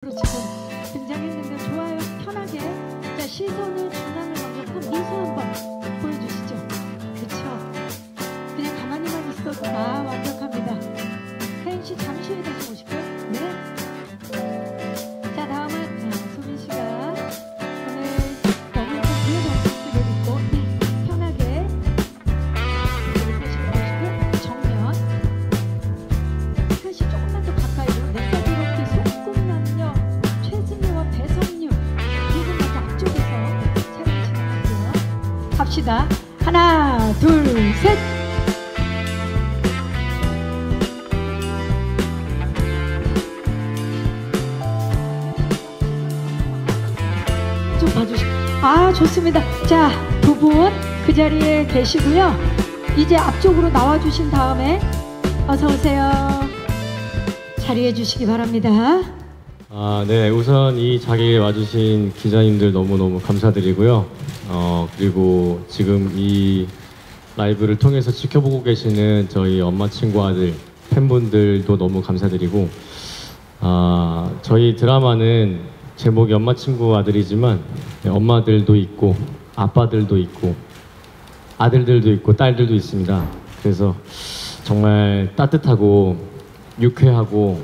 지금 등장했는데 좋아요. 편하게. 자, 시선을 중앙을 넘겼고 미소 한번 보여주시죠. 그렇죠. 그냥 가만히만 있어도 완벽합니다. 혜인 씨 잠시 후에 다시 오실까요? 네. 자, 다음은 소민 씨가 오늘 너무 좀 불려다니는 옷을 입고 편하게 이렇게 서시고 정면. 혜인 씨 조금만 더 가까이로. 네. 이렇게 속꿈남녀 최승유와 배성유 이분 먼저 앞쪽에서 촬영 진행할게요. 갑시다. 하나, 둘, 셋. 좀 봐주시고. 좋습니다. 자, 두 분 그 자리에 계시고요. 이제 앞쪽으로 나와주신 다음에 어서 오세요. 자리해 주시기 바랍니다. 네, 우선 이 자리에 와주신 기자님들 너무너무 감사드리고요. 그리고 지금 이 라이브를 통해서 지켜보고 계시는 저희 엄마 친구 아들 팬분들도 너무 감사드리고, 저희 드라마는 제목이 엄마 친구 아들이지만 엄마들도 있고 아빠들도 있고 아들들도 있고 딸들도 있습니다. 그래서 정말 따뜻하고 유쾌하고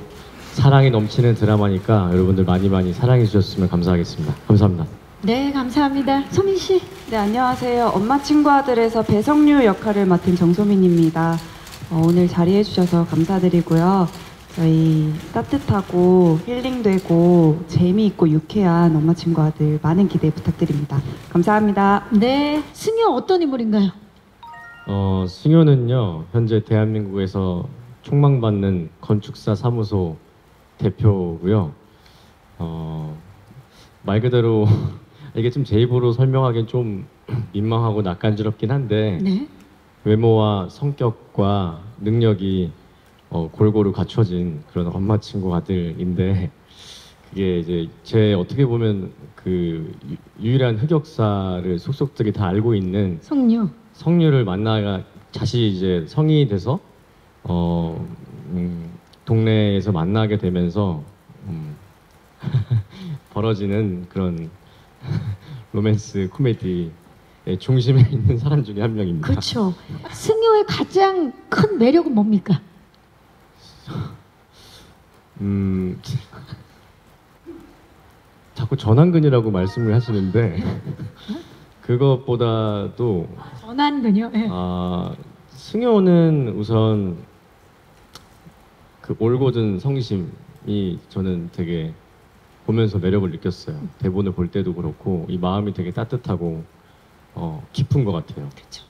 사랑이 넘치는 드라마니까 여러분들 많이 많이 사랑해 주셨으면 감사하겠습니다. 감사합니다. 네, 감사합니다. 소민 씨. 네, 안녕하세요. 엄마 친구 아들에서 배성유 역할을 맡은 정소민입니다. 오늘 자리해 주셔서 감사드리고요. 저희 따뜻하고 힐링되고 재미있고 유쾌한 엄마 친구 아들 많은 기대 부탁드립니다. 감사합니다. 네, 승효 어떤 인물인가요? 승효는요, 현재 대한민국에서 촉망받는 건축사 사무소 대표고요. 말 그대로 이게 좀 제 입으로 설명하기엔 좀 민망하고 낯간지럽긴 한데, 네. 외모와 성격과 능력이 골고루 갖춰진 그런 엄마 친구 아들인데, 그게 이제 제 어떻게 보면 그 유일한 흑역사를 속속들이 다 알고 있는 성유를 만나가 다시 이제 성인이 돼서 동네에서 만나게 되면서 벌어지는 그런 로맨스 코미디의 중심에 있는 사람 중에 한 명입니다. 그렇죠. 승효의 가장 큰 매력은 뭡니까? 자꾸 전완근이라고 말씀을 하시는데 그것보다도 전완근이요? 네. 승효는 우선 그 올곧은 성심이 저는 되게 보면서 매력을 느꼈어요. 대본을 볼 때도 그렇고 이 마음이 되게 따뜻하고 깊은 것 같아요. 그렇죠.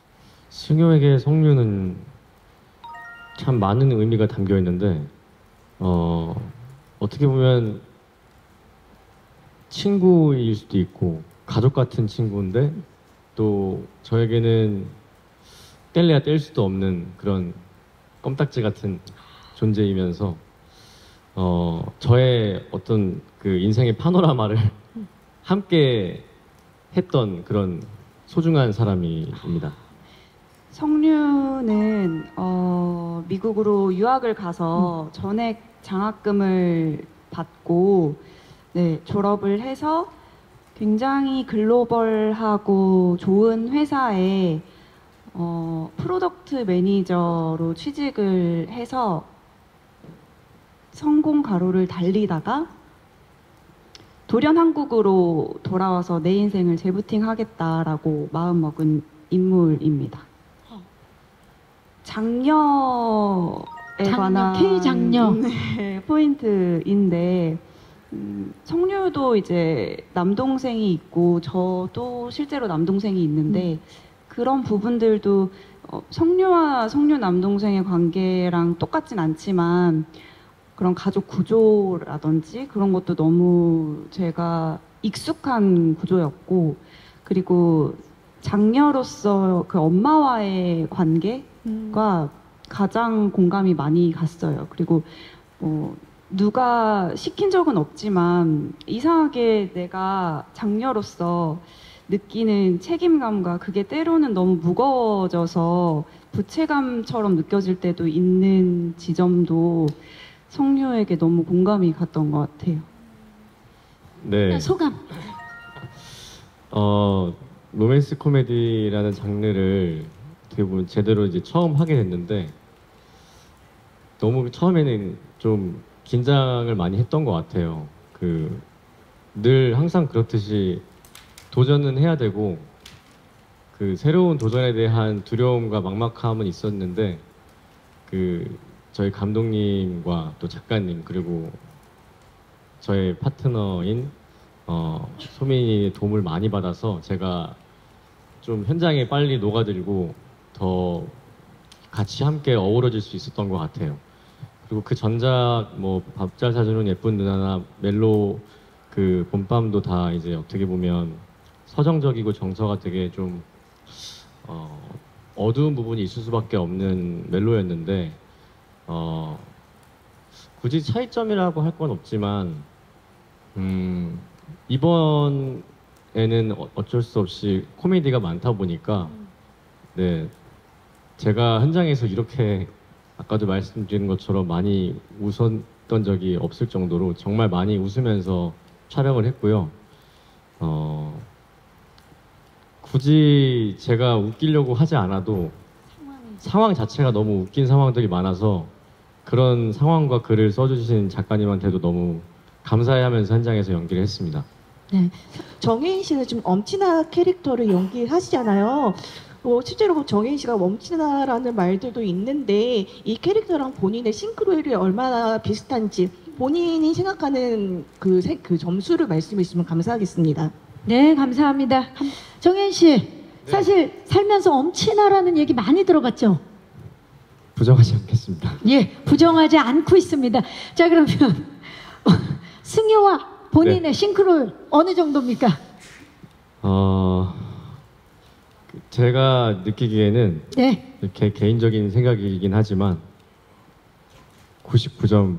승효에게 성유는 참 많은 의미가 담겨 있는데 어떻게 보면 친구일 수도 있고 가족 같은 친구인데 또 저에게는 뗄래야 뗄 수도 없는 그런 껌딱지 같은 존재이면서 저의 어떤 그 인생의 파노라마를 함께 했던 그런 소중한 사람입니다. 성류는 미국으로 유학을 가서 전액 장학금을 받고 졸업을 해서 굉장히 글로벌하고 좋은 회사에 프로덕트 매니저로 취직을 해서 성공 가로를 달리다가 돌연 한국으로 돌아와서 내 인생을 재부팅하겠다라고 마음먹은 인물입니다. 장녀에 관한 K장녀. 네, 포인트인데 성류도 이제 남동생이 있고 저도 실제로 남동생이 있는데 그런 부분들도 성류와 성류 남동생의 관계랑 똑같진 않지만 그런 가족 구조라든지 그런 것도 너무 제가 익숙한 구조였고, 그리고 장녀로서 그 엄마와의 관계가 가장 공감이 많이 갔어요. 그리고 누가 시킨 적은 없지만 이상하게 내가 장녀로서 느끼는 책임감과 그게 때로는 너무 무거워져서 부채감처럼 느껴질 때도 있는 지점도 성류에게 너무 공감이 갔던 것 같아요. 네. 소감. 로맨스 코미디라는 장르를 어떻게 보면 제대로 이제 처음 하게 됐는데 너무 처음에는 좀 긴장을 많이 했던 것 같아요. 늘 항상 그렇듯이 도전은 해야 되고 새로운 도전에 대한 두려움과 막막함은 있었는데 저희 감독님과 또 작가님 그리고 저의 파트너인 소민이의 도움을 많이 받아서 제가 좀 현장에 빨리 녹아들고 더 같이 함께 어우러질 수 있었던 것 같아요. 그리고 그 전작 뭐 밥 잘 사주는 예쁜 누나나 멜로 봄밤도 다 이제 어떻게 보면 서정적이고 정서가 되게 좀 어두운 부분이 있을 수밖에 없는 멜로였는데 굳이 차이점이라고 할 건 없지만 이번에는 어쩔 수 없이 코미디가 많다 보니까 네 제가 현장에서 이렇게 아까도 말씀드린 것처럼 많이 웃었던 적이 없을 정도로 정말 많이 웃으면서 촬영을 했고요. 굳이 제가 웃기려고 하지 않아도 상황 자체가 너무 웃긴 상황들이 많아서 그런 상황과 글을 써주신 작가님한테도 너무 감사해하면서 현장에서 연기를 했습니다. 네. 정혜인 씨는 좀 엄친아 캐릭터를 연기하시잖아요. 실제로 정혜인 씨가 엄친아라는 말들도 있는데 이 캐릭터랑 본인의 싱크로율이 얼마나 비슷한지 본인이 생각하는 그 점수를 말씀해 주시면 감사하겠습니다. 네, 감사합니다. 정현 씨, 사실 살면서 엄친아라는 얘기 많이 들어봤죠? 부정하지 않겠습니다. 예, 부정하지 않고 있습니다. 자, 그러면 승효와 본인의 네. 싱크로율 어느 정도입니까? 제가 느끼기에는 네. 이렇게 개인적인 생각이긴 하지만 99점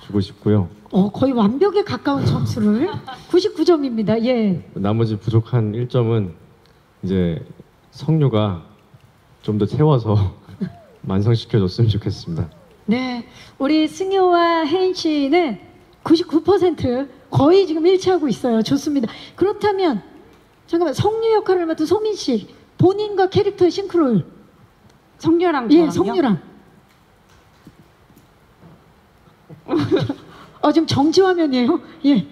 주고 싶고요. 거의 완벽에 가까운 점수를 99점입니다. 예. 나머지 부족한 1점은 이제 성류가 좀 더 채워서 완성시켜줬으면 좋겠습니다. 네. 우리 승효와 혜인 씨는 99% 거의 지금 일치하고 있어요. 좋습니다. 그렇다면 잠깐만 성류 역할을 맡은 소민 씨 본인과 캐릭터의 싱크로율. 성유랑 예, 저랑요? 성유랑. 지금 정지화면이에요. 예.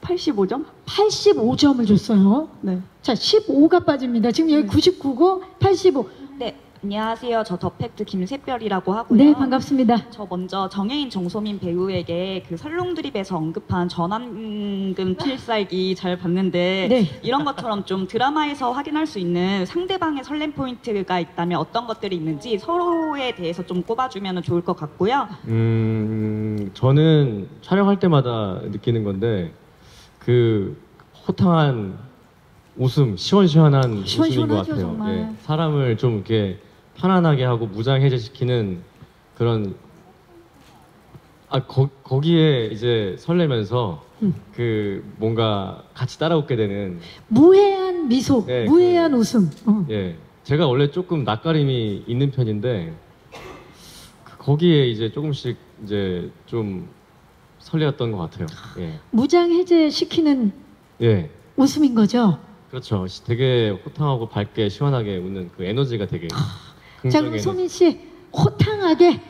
85점? 85점을 줬어요. 네. 자, 15가 빠집니다. 지금 여기 99고 85. 네, 안녕하세요. 저 더팩트 김새별이라고 하고요. 네, 반갑습니다. 저 먼저 정혜인 정소민 배우에게 그 설롱드립에서 언급한 전환금 필살기 잘 봤는데 네. 이런 것처럼 좀 드라마에서 확인할 수 있는 상대방의 설렘 포인트가 있다면 어떤 것들이 있는지 서로에 대해서 좀 꼽아주면 좋을 것 같고요. 저는 촬영할 때마다 느끼는 건데 호탕한 웃음, 시원시원한 웃음인 것 시원시원하죠, 같아요. 정말. 예, 사람을 좀 이렇게 편안하게 하고 무장해제시키는 그런 거기에 이제 설레면서 뭔가 같이 따라웃게 되는 무해한 미소, 네, 무해한 웃음. 예, 제가 원래 조금 낯가림이 있는 편인데 거기에 이제 조금씩 이제 좀 설레었던 것 같아요. 예, 무장해제시키는 예, 웃음인 거죠. 그렇죠. 되게 호탕하고 밝게 시원하게 웃는 그 에너지가 되게 자, 긍정 그럼 에너지. 소민 씨 호탕하게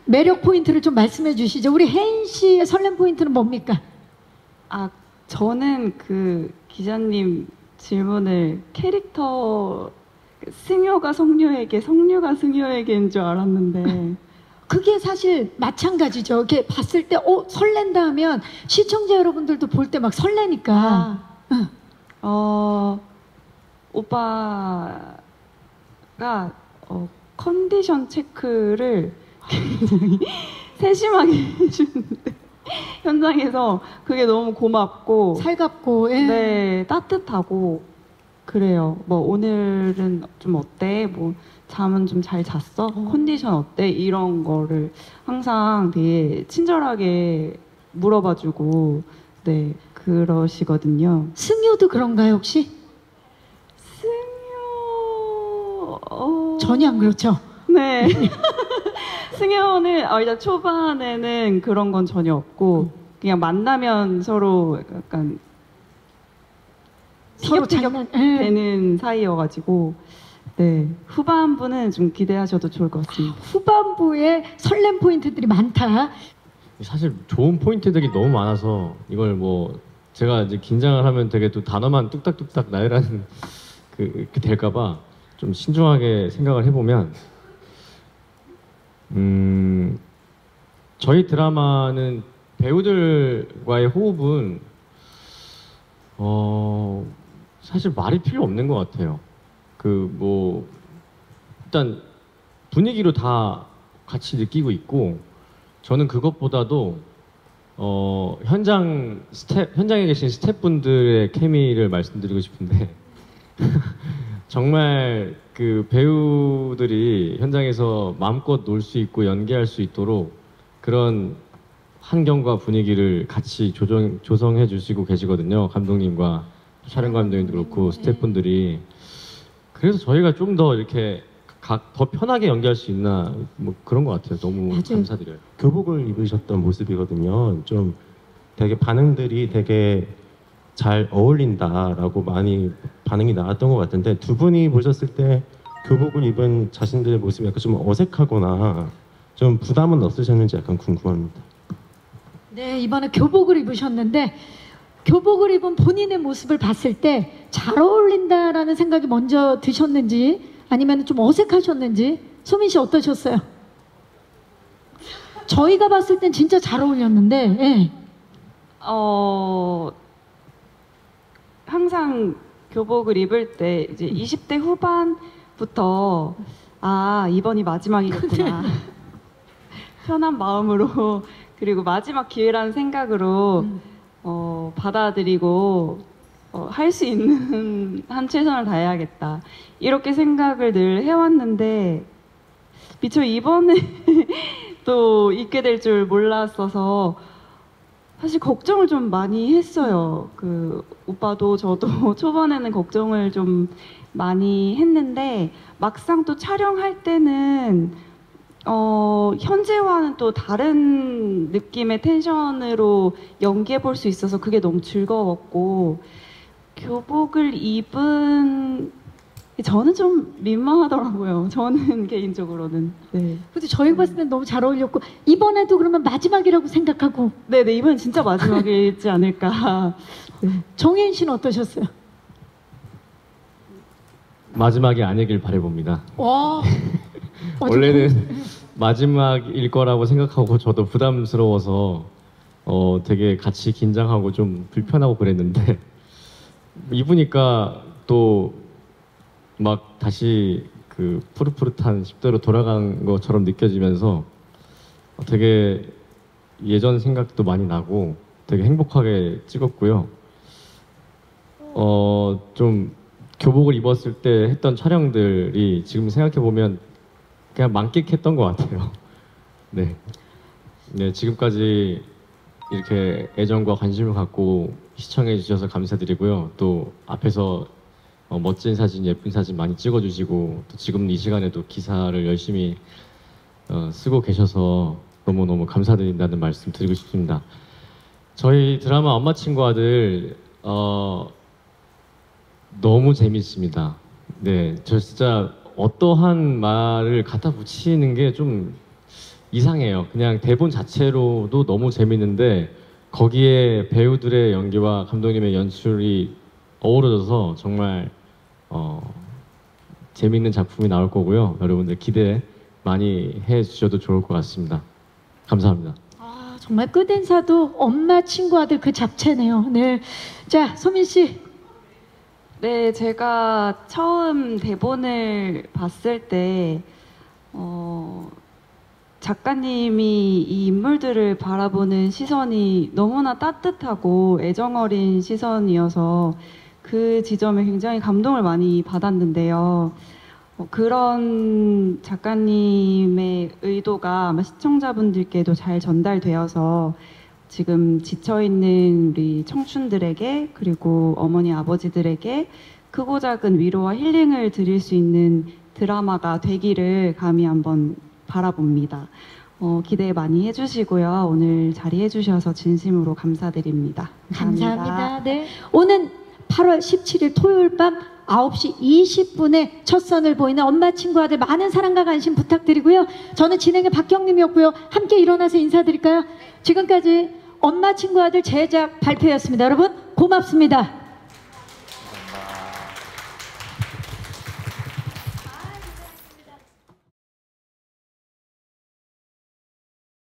매력 포인트를 좀 말씀해 주시죠. 우리 혜인 씨의 설렘 포인트는 뭡니까? 저는 그 기자님 질문을 캐릭터 승효가 성유에게, 성유가 승효에게인 줄 알았는데 그게 사실 마찬가지죠. 이렇게 봤을 때 설렌다 하면 시청자 여러분들도 볼 때 막 설레니까. 응. 오빠가 컨디션 체크를 굉장히 세심하게 해주는데 현장에서 그게 너무 고맙고 살갑고 예. 네, 따뜻하고 그래요. 뭐 오늘은 좀 어때? 뭐 잠은 좀 잘 잤어? 컨디션 어때? 이런 거를 항상 되게 친절하게 물어봐주고 네 그러시거든요. 승효도 그런가요 혹시? 승효 전혀 안 그렇죠. 네 승효는 일단 초반에는 그런 건 전혀 없고 그냥 만나면 서로 약간 서로 티격태격 장난- 예. 되는 사이여가지고 네 후반부는 좀 기대하셔도 좋을 것 같습니다. 후반부에 설렘 포인트들이 많다. 사실 좋은 포인트들이 너무 많아서 이걸 뭐 제가 이제 긴장을 하면 되게 또 단어만 뚝딱뚝딱 나열하는 그렇게 될까봐 좀 신중하게 생각을 해보면 저희 드라마는 배우들과의 호흡은 사실 말이 필요 없는 것 같아요. 그 뭐 일단 분위기로 다 같이 느끼고 있고 저는 그것보다도 현장에 계신 스태프분들의 케미를 말씀드리고 싶은데 정말 그 배우들이 현장에서 마음껏 놀 수 있고 연기할 수 있도록 그런 환경과 분위기를 같이 조성해 주시고 계시거든요. 감독님과 촬영 감독님도 그렇고 스태프분들이. 그래서 저희가 좀 더 이렇게 더 편하게 연기할 수 있나 뭐 그런 것 같아요. 너무 맞아요. 감사드려요. 교복을 입으셨던 모습이거든요. 좀 되게 반응들이 되게 잘 어울린다라고 많이 반응이 나왔던 것 같은데 두 분이 보셨을 때 교복을 입은 자신들의 모습이 약간 좀 어색하거나 좀 부담은 없으셨는지 약간 궁금합니다. 네, 이번에 교복을 입으셨는데 교복을 입은 본인의 모습을 봤을 때 잘 어울린다라는 생각이 먼저 드셨는지 아니면 좀 어색하셨는지 소민 씨 어떠셨어요? 저희가 봤을 땐 진짜 잘 어울렸는데 예. 항상 교복을 입을 때 이제 20대 후반부터 이번이 마지막이겠구나 편한 마음으로 그리고 마지막 기회라는 생각으로 받아들이고 할 수 있는 한 최선을 다해야겠다 이렇게 생각을 늘 해왔는데 미처 이번에 또 입게 될 줄 몰랐어서 사실 걱정을 좀 많이 했어요. 그 오빠도 저도 초반에는 걱정을 좀 많이 했는데 막상 또 촬영할 때는 현재와는 또 다른 느낌의 텐션으로 연기해 볼 수 있어서 그게 너무 즐거웠고 교복을 입은 저는 좀 민망하더라고요. 저는 개인적으로는. 네. 근데 저희가 봤을 땐 너무 잘 어울렸고 이번에도 그러면 마지막이라고 생각하고 네네 이번엔 진짜 마지막이지 않을까. 네. 정혜인 씨는 어떠셨어요? 마지막이 아니길 바라봅니다. 와 원래는 마지막일 거라고 생각하고 저도 부담스러워서 되게 같이 긴장하고 좀 불편하고 그랬는데 입으니까 또 막 다시 그 푸릇푸릇한 10대로 돌아간 것처럼 느껴지면서 되게 예전 생각도 많이 나고 되게 행복하게 찍었고요. 좀 교복을 입었을 때 했던 촬영들이 지금 생각해 보면 그냥 만끽했던 것 같아요. 네. 네, 지금까지 이렇게 애정과 관심을 갖고 시청해 주셔서 감사드리고요. 또 앞에서 멋진 사진, 예쁜 사진 많이 찍어주시고 또 지금 이 시간에도 기사를 열심히 쓰고 계셔서 너무너무 감사드린다는 말씀 드리고 싶습니다. 저희 드라마 엄마 친구 아들 너무 재밌습니다. 네, 저 진짜 어떠한 말을 갖다 붙이는 게 좀 이상해요. 그냥 대본 자체로도 너무 재밌는데 거기에 배우들의 연기와 감독님의 연출이 어우러져서 정말 재밌는 작품이 나올 거고요. 여러분들 기대 많이 해주셔도 좋을 것 같습니다. 감사합니다. 아, 정말 끝인사도 엄마 친구 아들 그 잡채네요. 네, 자 소민 씨. 네, 제가 처음 대본을 봤을 때 작가님이 이 인물들을 바라보는 시선이 너무나 따뜻하고 애정어린 시선이어서 그 지점에 굉장히 감동을 많이 받았는데요. 그런 작가님의 의도가 아마 시청자분들께도 잘 전달되어서 지금 지쳐있는 우리 청춘들에게 그리고 어머니 아버지들에게 크고 작은 위로와 힐링을 드릴 수 있는 드라마가 되기를 감히 한번 바라봅니다. 기대 많이 해주시고요. 오늘 자리해 주셔서 진심으로 감사드립니다. 감사합니다. 네. 오는 8월 17일 토요일 밤 9시 20분에 첫 선을 보이는 엄마 친구 아들 많은 사랑과 관심 부탁드리고요. 저는 진행의 박경림이었고요. 함께 일어나서 인사드릴까요? 지금까지 엄마 친구 아들 제작 발표였습니다. 여러분 고맙습니다.